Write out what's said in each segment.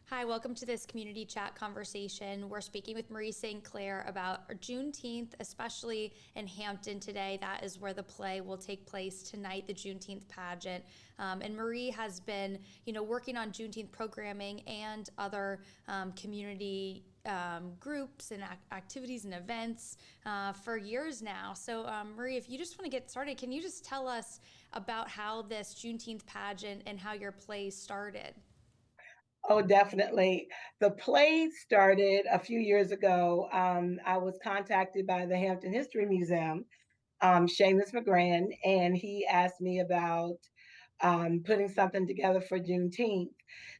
Hi, welcome to this community chat conversation. We're speaking with Marie St. Clair about Juneteenth, especially in Hampton today. That is where the play will take place tonight, the Juneteenth pageant. And Marie has been, working on Juneteenth programming and other community groups and activities and events for years now. So, Marie, if you just want to get started, can you just tell us about how this Juneteenth pageant and how your play started? Oh, definitely. The play started a few years ago. I was contacted by the Hampton History Museum, Seamus McGran, and he asked me about putting something together for Juneteenth.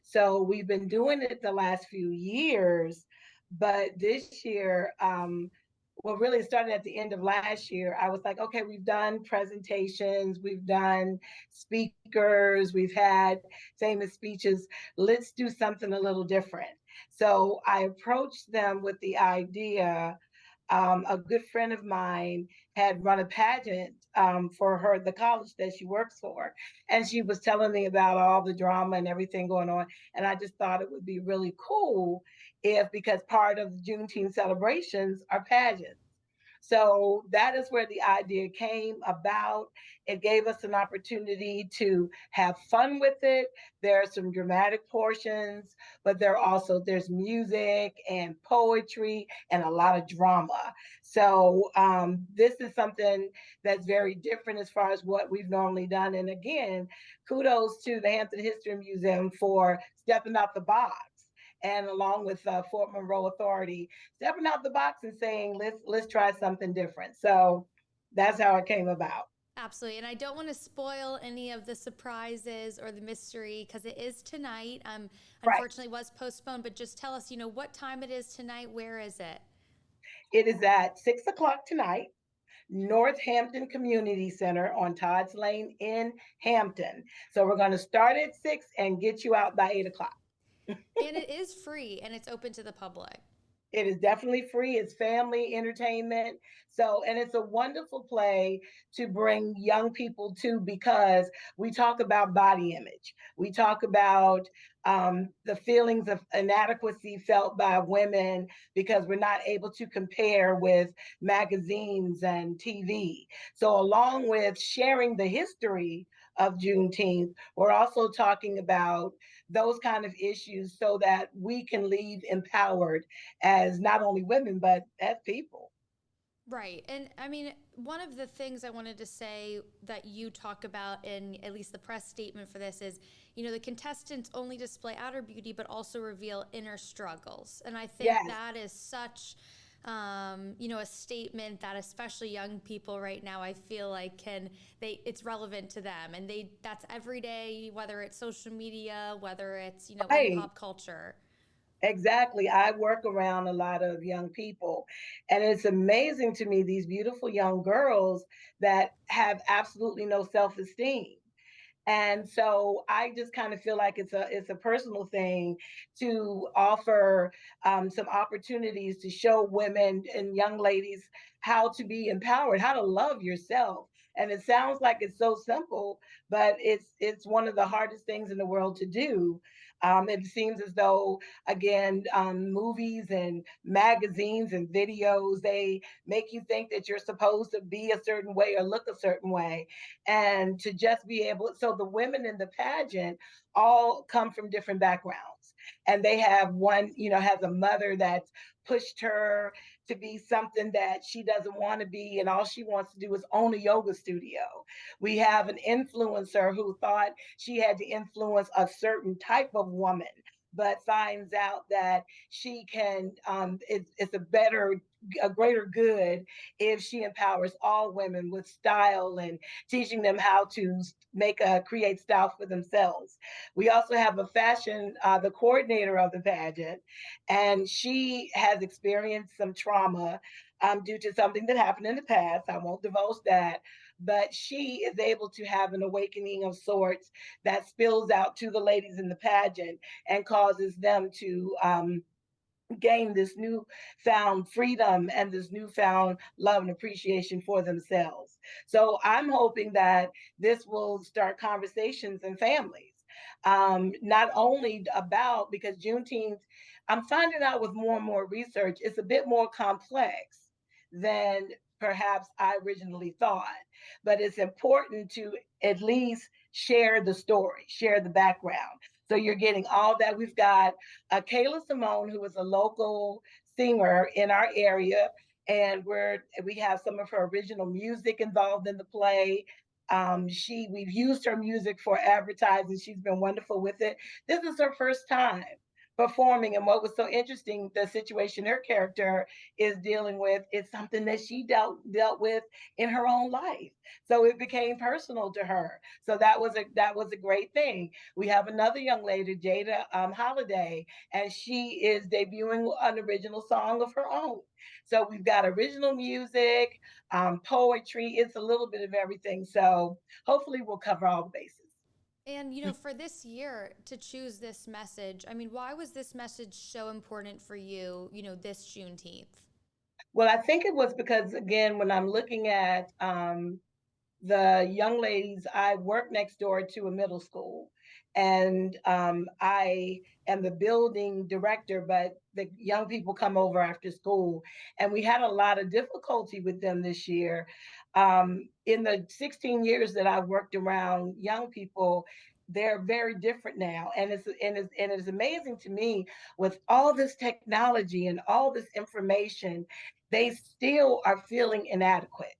So we've been doing it the last few years, but this year, well, really it started at the end of last year. I was like, okay, we've done presentations, we've done speakers, we've had famous speeches. Let's do something a little different. So I approached them with the idea. A good friend of mine had run a pageant for her, the college that she works for. And she was telling me about all the drama and everything going on. And I just thought it would be really cool if, because part of the Juneteenth celebrations are pageants. So that is where the idea came about. It gave us an opportunity to have fun with it. There are some dramatic portions, but there's music and poetry and a lot of drama. So this is something that's very different as far as what we've normally done. And again, kudos to the Hampton History Museum for stepping out the box and along with Fort Monroe Authority, stepping out the box and saying, let's try something different. So that's how it came about. Absolutely. And I don't want to spoil any of the surprises or the mystery because it is tonight. Right. Unfortunately was postponed, but just tell us, what time it is tonight. Where is it? It is at 6 o'clock tonight. Northampton Community Center on Todd's Lane in Hampton. So we're going to start at 6 and get you out by 8 o'clock. And it is free and it's open to the public. It is definitely free. It's family entertainment. So, and it's a wonderful play to bring young people to because we talk about body image. We talk about the feelings of inadequacy felt by women because we're not able to compare with magazines and TV. So, along with sharing the history of Juneteenth, we're also talking about those kind of issues so that we can leave empowered as not only women, but as people. Right. And I mean, one of the things I wanted to say that you talk about in at least the press statement for this is, the contestants only display outer beauty, but also reveal inner struggles. And I think Yes. that is such, a statement that especially young people right now, I feel like it's relevant to them. And that's every day, whether it's social media, whether it's, in Right. pop culture. Exactly. I work around a lot of young people, and it's amazing to me these beautiful young girls that have absolutely no self esteem. And so I just kind of feel like it's a personal thing to offer some opportunities to show women and young ladies how to be empowered, how to love yourself. And it sounds like it's so simple, but it's one of the hardest things in the world to do. It seems as though, again, movies and magazines and videos, they make you think that you're supposed to be a certain way or look a certain way, and to just be able, so the women in the pageant all come from different backgrounds, and they have one, has a mother that's pushed her to be something that she doesn't want to be, and all she wants to do is own a yoga studio. We have an influencer who thought she had to influence a certain type of woman, but finds out that she can, it's a greater good if she empowers all women with style and teaching them how to create style for themselves. We also have a fashion, the coordinator of the pageant, and she has experienced some trauma due to something that happened in the past. I won't divulge that, but she is able to have an awakening of sorts that spills out to the ladies in the pageant and causes them to gain this newfound freedom and this newfound love and appreciation for themselves. So I'm hoping that this will start conversations in families. Not only about, because Juneteenth, I'm finding out with more and more research, it's a bit more complex than perhaps I originally thought. But it's important to at least share the story, share the background. So you're getting all that. We've got Kayla Simone, who is a local singer in our area, and we have some of her original music involved in the play. We've used her music for advertising. She's been wonderful with it. This is her first time performing, and what was so interesting, the situation her character is dealing with is something that she dealt with in her own life. So it became personal to her. So that was a great thing. We have another young lady, Jada Holiday, and she is debuting an original song of her own. So we've got original music, poetry. It's a little bit of everything. So hopefully we'll cover all the bases. And, for this year to choose this message, I mean, why was this message so important for you, this Juneteenth? Well, I think it was because, again, when I'm looking at the young ladies, I work next door to a middle school, and I am the building director, but the young people come over after school, and we had a lot of difficulty with them this year. In the 16 years that I've worked around young people, they're very different now, and it's amazing to me, with all this technology and all this information, they still are feeling inadequate.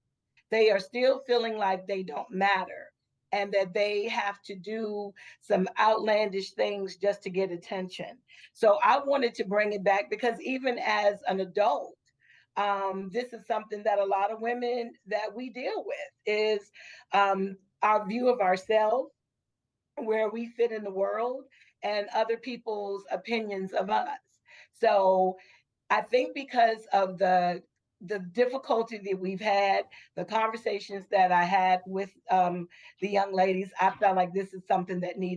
They are still feeling like they don't matter, and that they have to do some outlandish things just to get attention. So I wanted to bring it back, because even as an adult, this is something that a lot of women that we deal with is our view of ourselves, where we fit in the world, and other people's opinions of us. So I think because of the difficulty that we've had, the conversations that I had with the young ladies, I felt like this is something that we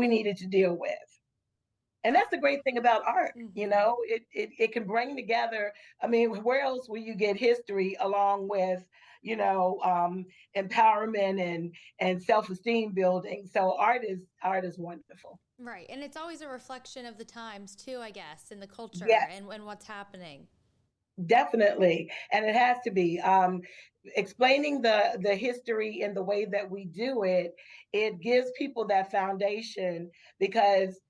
needed to deal with. And that's the great thing about art. Mm-hmm. It can bring together. I mean, where else will you get history along with, you know, um, empowerment and self-esteem building? So art is wonderful. Right. And it's always a reflection of the times, too, I guess, and the culture Yes, and what's happening. definitely, and it has to be. Explaining the history in the way that we do it, it gives people that foundation, because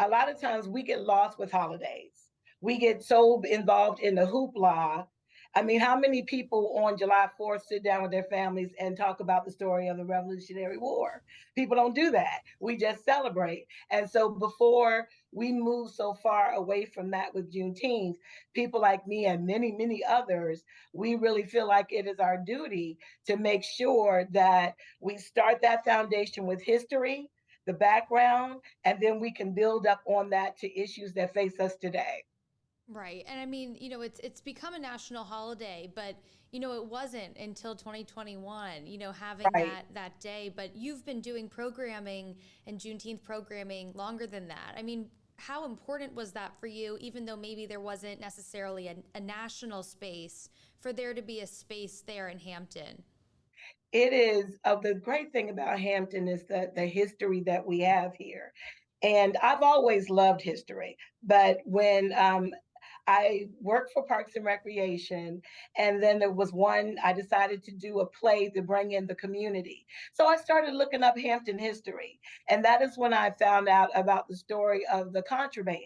a lot of times we get lost with holidays. We get so involved in the hoopla. I mean, how many people on July 4th sit down with their families and talk about the story of the Revolutionary War? People don't do that. We just celebrate. And so before we move so far away from that with Juneteenth, people like me and many, many others, we really feel like it is our duty to make sure that we start that foundation with history, the background, and then we can build up on that to issues that face us today. Right. And I mean, it's become a national holiday, but it wasn't until 2021, having Right. that day, but you've been doing programming and Juneteenth programming longer than that. I mean, how important was that for you, even though maybe there wasn't necessarily a national space, for there to be a space there in Hampton? It is the great thing about Hampton is the history that we have here. And I've always loved history, but when I worked for Parks and Recreation, and then there was one, I decided to do a play to bring in the community. So I started looking up Hampton history. And that is when I found out about the story of the contraband,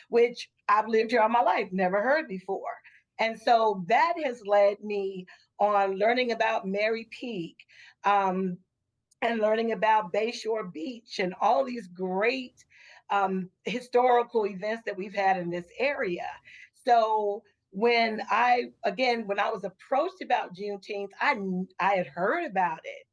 which I've lived here all my life, never heard before. And so that has led me on learning about Mary Peak, um, and learning about Bayshore Beach and all these great historical events that we've had in this area. So when I was approached about Juneteenth, I had heard about it,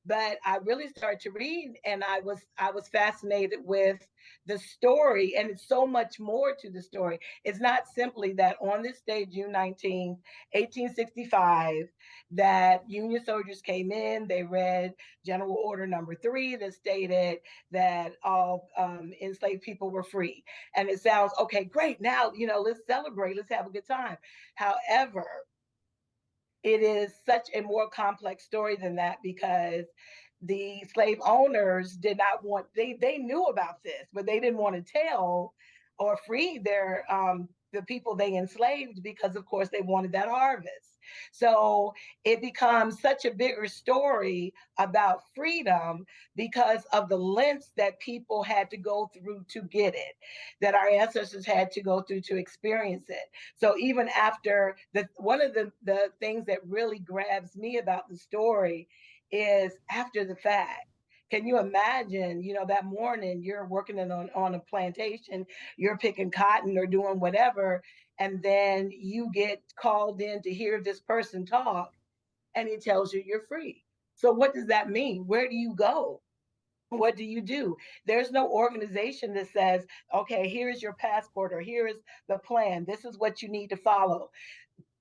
but I really started to read, and I was fascinated with the story, and it's so much more to the story. It's not simply that on this day, June 19th, 1865, that Union soldiers came in, they read General Order Number 3 that stated that all enslaved people were free. And it sounds okay, great. Now, let's celebrate, let's have a good time. However, it is such a more complex story than that, because the slave owners did not want, they knew about this, but they didn't want to tell or free their the people they enslaved, because of course they wanted that harvest. So it becomes such a bigger story about freedom because of the lengths that people had to go through to get it, that our ancestors had to go through to experience it. So even after the one of the things that really grabs me about the story is after the fact. Can you imagine, that morning you're working on a plantation, you're picking cotton or doing whatever, and then you get called in to hear this person talk and he tells you you're free. So what does that mean? Where do you go? What do you do? There's no organization that says, okay, here is your passport or here is the plan. This is what you need to follow.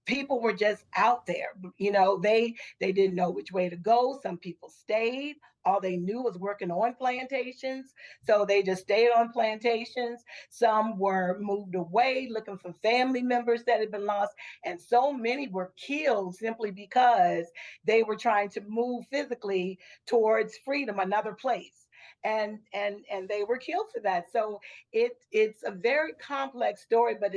People were just out there. They didn't know which way to go. Some people stayed. All they knew was working on plantations, so they just stayed on plantations. Some were moved away looking for family members that had been lost, and so many were killed simply because they were trying to move physically towards freedom, another place, and they were killed for that. So it's a very complex story, but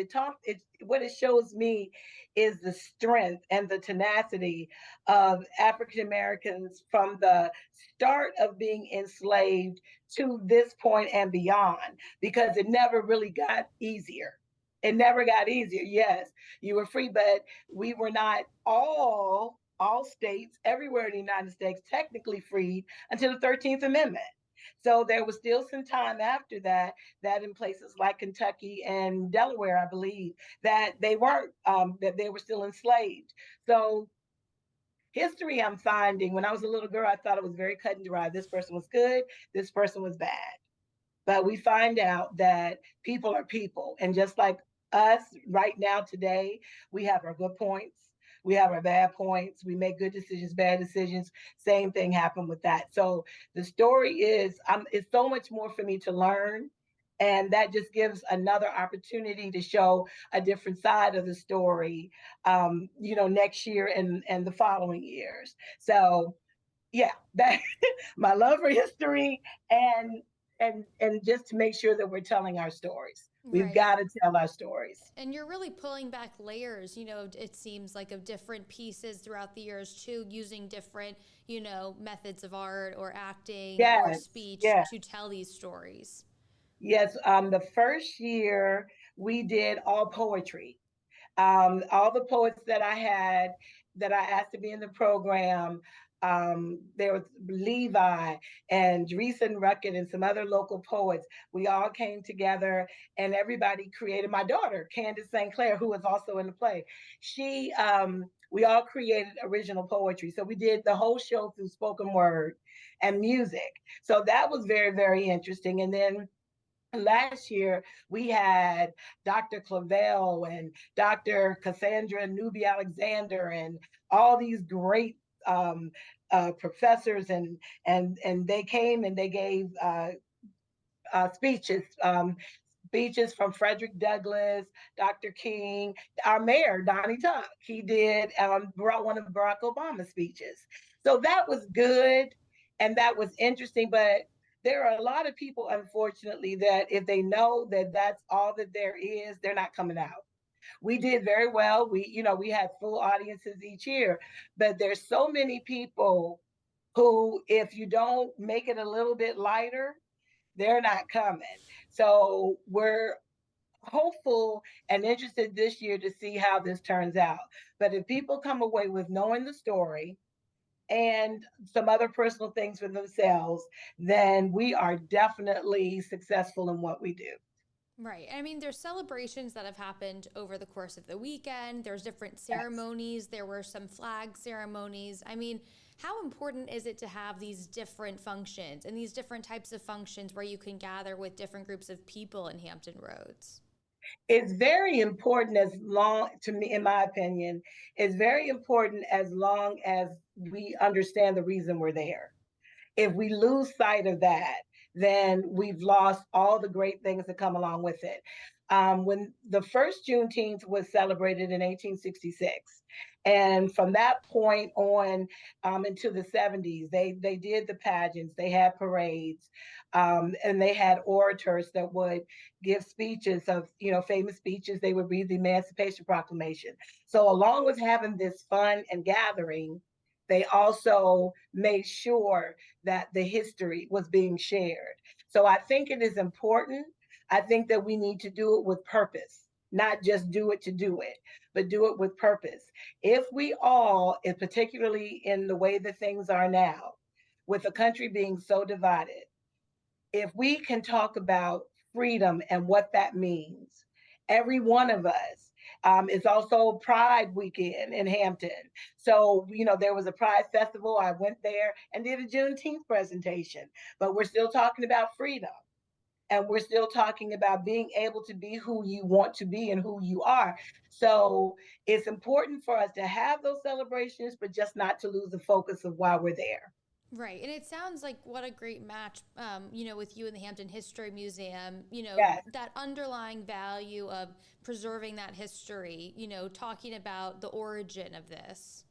what it shows me is the strength and the tenacity of African Americans from the start of being enslaved to this point and beyond, because it never really got easier. It never got easier. Yes, you were free, but we were not all states everywhere in the United States technically freed until the 13th Amendment. So there was still some time after that, that in places like Kentucky and Delaware, I believe, that they weren't, that they were still enslaved. So history, I'm finding, when I was a little girl, I thought it was very cut and dry. This person was good, this person was bad. But we find out that people are people. And just like us right now today, we have our good points, we have our bad points, we make good decisions, bad decisions. Same thing happened with that. So the story is, it's so much more for me to learn. And that just gives another opportunity to show a different side of the story, next year and the following years. So yeah, that my love for history, and just to make sure that we're telling our stories. We've Right. got to tell our stories. And you're really pulling back layers, it seems like, of different pieces throughout the years too, using different, methods of art or acting or Yes, speech yes, to tell these stories. yes. The first year we did all poetry. All the poets that I had, that I asked to be in the program, there was Levi and Dreesen Ruckett and some other local poets. We all came together and everybody created. My daughter, Candace St. Clair, who was also in the play, we all created original poetry. So we did the whole show through spoken word and music. So that was very, very interesting. And then last year we had Dr. Clavel and Dr. Cassandra Newby Alexander and all these great professors, and they came and they gave speeches. Speeches from Frederick Douglass, Dr. King, our mayor, Donnie Tuck. He did brought one of Barack Obama's speeches. So that was good and that was interesting. But there are a lot of people, unfortunately, that if they know that that's all that there is, they're not coming out. We did very well. We had full audiences each year, but there's so many people who, if you don't make it a little bit lighter, they're not coming. So we're hopeful and interested this year to see how this turns out. But if people come away with knowing the story and some other personal things for themselves, then we are definitely successful in what we do. Right. I mean, there's celebrations that have happened over the course of the weekend. There's different Yes. ceremonies. There were some flag ceremonies. I mean, how important is it to have these different functions and these different types of functions where you can gather with different groups of people in Hampton Roads? It's very important, as long, to me, in my opinion, it's very important as long as we understand the reason we're there. If we lose sight of that, then we've lost all the great things that come along with it. When the first Juneteenth was celebrated in 1866, and from that point on into the 70s, they did the pageants, they had parades, and they had orators that would give speeches of, famous speeches. They would read the Emancipation Proclamation. So along with having this fun and gathering, they also made sure that the history was being shared. So I think it is important. I think that we need to do it with purpose, not just do it to do it, but do it with purpose. If we all, and particularly in the way that things are now, with the country being so divided, if we can talk about freedom and what that means, every one of us. It's also Pride weekend in Hampton. So, there was a Pride festival. I went there and did a Juneteenth presentation, but we're still talking about freedom. And we're still talking about being able to be who you want to be and who you are. So it's important for us to have those celebrations, but just not to lose the focus of why we're there. Right. And it sounds like what a great match, with you and the Hampton History Museum, Yes. that underlying value of preserving that history, talking about the origin of this.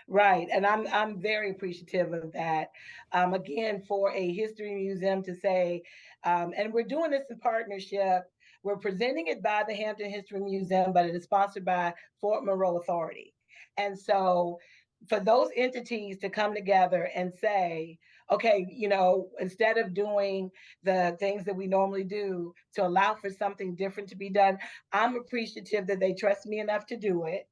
Right, and I'm very appreciative of that. Again, for a history museum to say, and we're doing this in partnership. We're presenting it by the Hampton History Museum, but it is sponsored by Fort Monroe Authority. And so, for those entities to come together and say, okay, instead of doing the things that we normally do, to allow for something different to be done, I'm appreciative that they trust me enough to do it,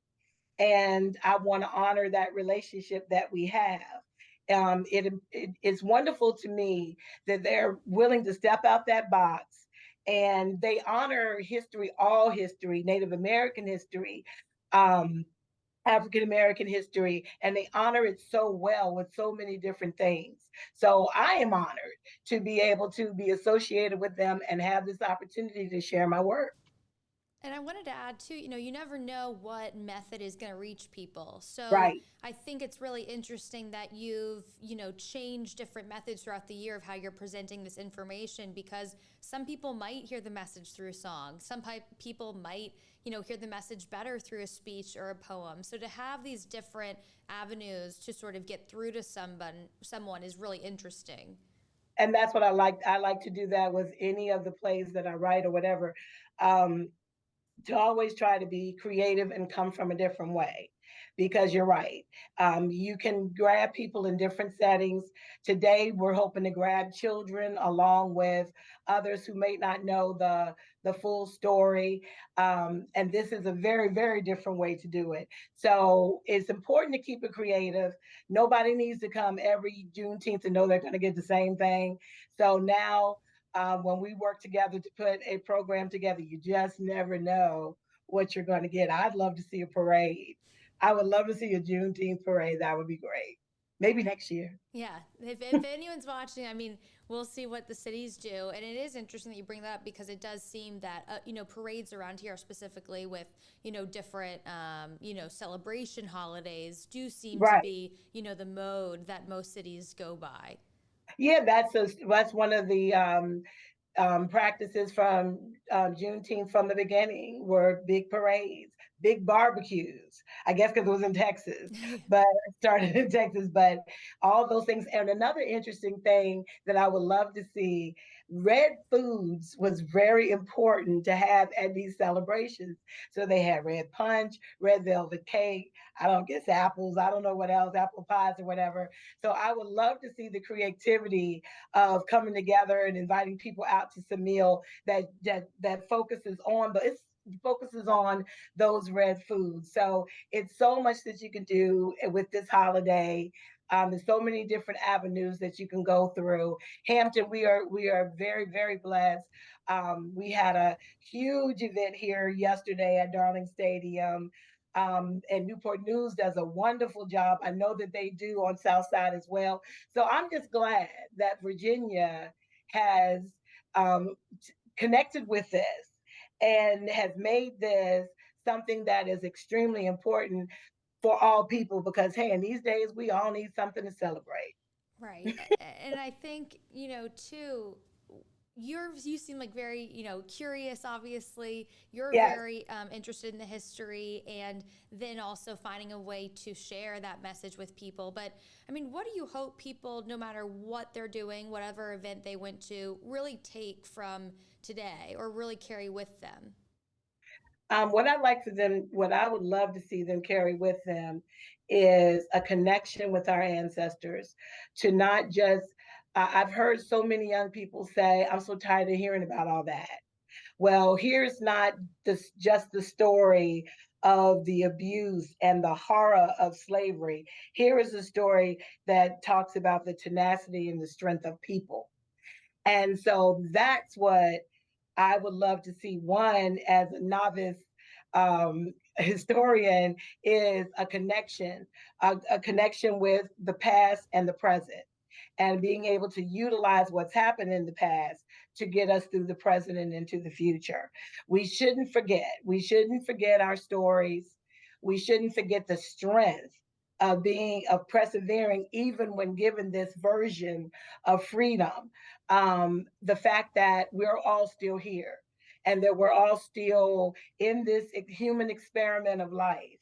and I want to honor that relationship that we have. It's wonderful to me that they're willing to step out that box, and they honor history, all history, Native American history, um, African American history, and they honor it so well with so many different things. So I am honored to be able to be associated with them and have this opportunity to share my work. And I wanted to add too, you never know what method is going to reach people. So Right, I think it's really interesting that you've, changed different methods throughout the year of how you're presenting this information, because some people might hear the message through a song. Some people might, hear the message better through a speech or a poem. So to have these different avenues to sort of get through to someone is really interesting. and that's what I like. I like to do that with any of the plays that I write or whatever. Um, to always try to be creative and come from a different way, because you're right. You can grab people in different settings. Today we're hoping to grab children along with others who may not know the full story, and this is a very, very different way to do it. So it's important to keep it creative. Nobody needs to come every Juneteenth and know they're going to get the same thing. So now, when we work together to put a program together, you just never know what you're going to get. I'd love to see a parade. I would love to see a Juneteenth parade. That would be great. Maybe next year. Yeah, if anyone's watching, I mean, we'll see what the cities do. And it is interesting that you bring that up, because it does seem that, parades around here, specifically with, different, celebration holidays, do seem to Right. be, the mode that most cities go by. Yeah, that's one of the practices from Juneteenth from the beginning were big parades, big barbecues. I guess because it was in Texas, but it started in Texas. But all those things. And another interesting thing that I would love to see, red foods was very important to have at these celebrations. So they had red punch, red velvet cake. I don't guess apples. I don't know what else, apple pies or whatever. So I would love to see the creativity of coming together and inviting people out to some meal that focuses on the it's focuses on those red foods. So it's so much that you can do with this holiday. There's so many different avenues that you can go through. Hampton, we are very, very blessed. We had a huge event here yesterday at Darling Stadium. And Newport News does a wonderful job. I know that they do on South Side as well. So I'm just glad that Virginia has connected with this and has made this something that is extremely important for all people, because, hey, in these days, we all need something to celebrate. Right. And I think, too, you seem like very, curious, obviously. You're Yes. very interested in the history, and then also finding a way to share that message with people. But I mean, what do you hope people, no matter what they're doing, whatever event they went to, really take from today or really carry with them? What I'd like for them, what I would love to see them carry with them is a connection with our ancestors to not just, I've heard so many young people say, I'm so tired of hearing about all that. Well, here's not just the story of the abuse and the horror of slavery. Here is a story that talks about the tenacity and the strength of people. And so that's what I would love to see. One, as a novice historian, is a connection with the past and the present, and being able to utilize what's happened in the past to get us through the present and into the future. We shouldn't forget. We shouldn't forget our stories. We shouldn't forget the strength of persevering, even when given this version of freedom. The fact that we're all still here and that we're all still in this human experiment of life.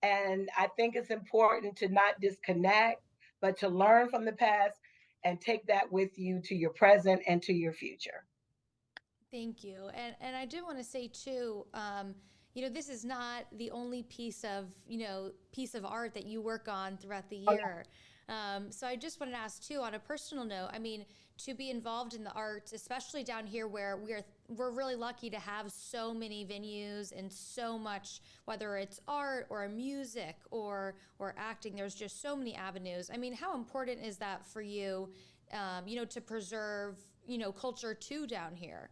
And I think it's important to not disconnect, but to learn from the past and take that with you to your present and to your future. Thank you. And I did want to say too, this is not the only piece of art that you work on throughout the Oh, yeah. year. So I just wanted to ask too, on a personal note, I mean, to be involved in the arts, especially down here where we're really lucky to have so many venues and so much, whether it's art or music or acting, there's just so many avenues. I mean, how important is that for you, to preserve, culture too down here?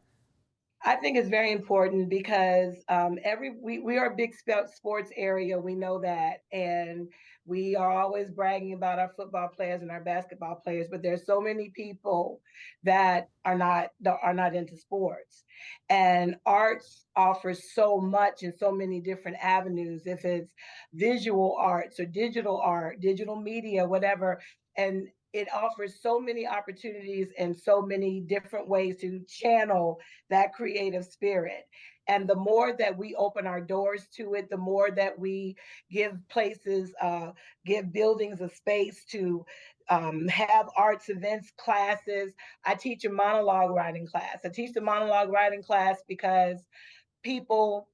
I think it's very important because we are a big sports area. We know that, and we are always bragging about our football players and our basketball players. But there's so many people that are not into sports, and arts offers so much in so many different avenues. If it's visual arts or digital art, digital media, whatever, and it offers so many opportunities and so many different ways to channel that creative spirit. And the more that we open our doors to it, the more that we give give buildings a space to have arts events, classes. I teach a monologue writing class. I teach the monologue writing class because people,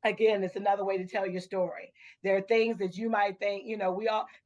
again, it's another way to tell your story. There are things that you might think,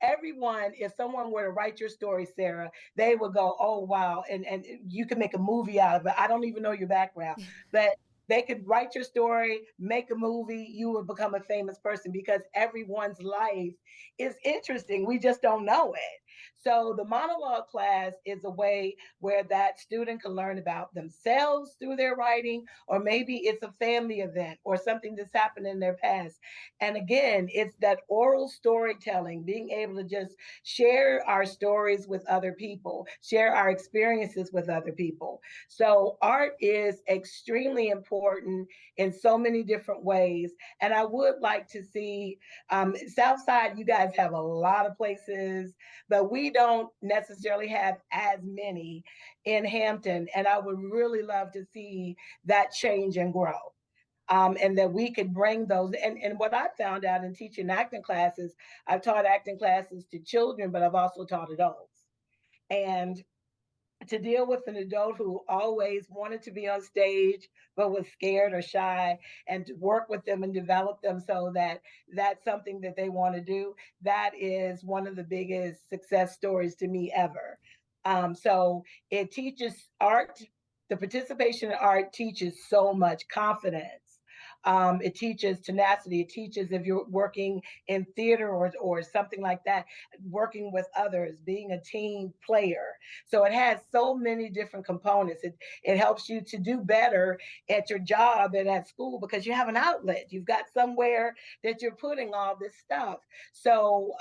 everyone, if someone were to write your story, Sarah, they would go, oh, wow. And you can make a movie out of it. I don't even know your background, but they could write your story, make a movie, you would become a famous person because everyone's life is interesting. We just don't know it. So the monologue class is a way where that student can learn about themselves through their writing, or maybe it's a family event or something that's happened in their past. And again, it's that oral storytelling, being able to just share our stories with other people, share our experiences with other people. So art is extremely important in so many different ways. And I would like to see Southside, you guys have a lot of places, but we don't necessarily have as many in Hampton. And I would really love to see that change and grow. And that we could bring those. And what I found out in teaching acting classes, I've taught acting classes to children, but I've also taught adults. And to deal with an adult who always wanted to be on stage but was scared or shy, and to work with them and develop them so that that's something that they want to do, that is one of the biggest success stories to me ever. So it teaches art. The participation in art teaches so much confidence. It teaches tenacity. It teaches, if you're working in theater or something like that, working with others, being a team player. So it has so many different components. It helps you to do better at your job and at school because you have an outlet. You've got somewhere that you're putting all this stuff. So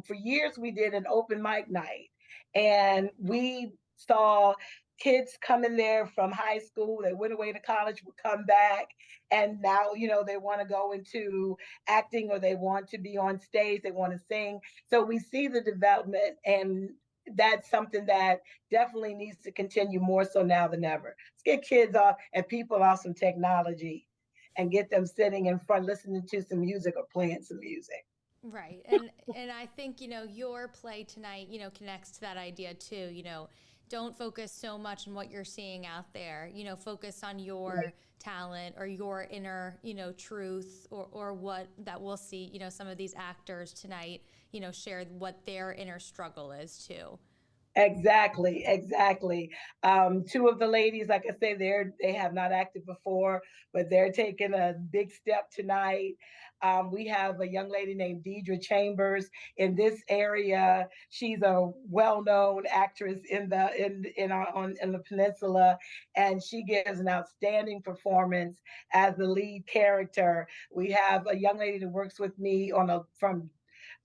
for years we did an open mic night, and we saw kids coming there from high school. They went away to college, would come back, and now they want to go into acting, or they want to be on stage, they want to sing. So we see the development, and that's something that definitely needs to continue more so now than ever. Let's get kids off and people off some technology and get them sitting in front listening to some music or playing some music. Right. And I think, your play tonight, connects to that idea too. Don't focus so much on what you're seeing out there. Focus on Right. your talent or your inner, truth, or what that we'll see, some of these actors tonight, share what their inner struggle is too. Exactly, exactly. Two of the ladies, like I say, they have not acted before, but they're taking a big step tonight. We have a young lady named Deidre Chambers in this area. She's a well-known actress in the peninsula, and she gives an outstanding performance as the lead character. We have a young lady that works with me on a from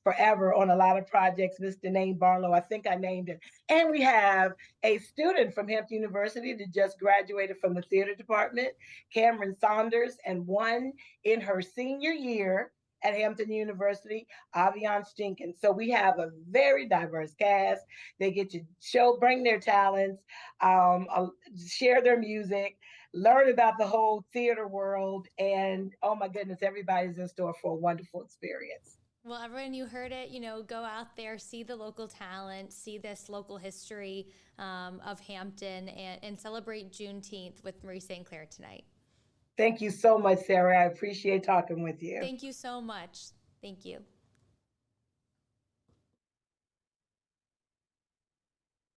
forever on a lot of projects, Mr. Name Barlow. I think I named him. And we have a student from Hampton University that just graduated from the theater department, Cameron Saunders, and one in her senior year at Hampton University, Aviance Jenkins. So we have a very diverse cast. They get to bring their talents, share their music, learn about the whole theater world, and oh my goodness, everybody's in store for a wonderful experience. Well, everyone, you heard it. Go out there, see the local talent, see this local history of Hampton, and celebrate Juneteenth with Marie St. Clair tonight. Thank you so much, Sarah. I appreciate talking with you. Thank you so much. Thank you.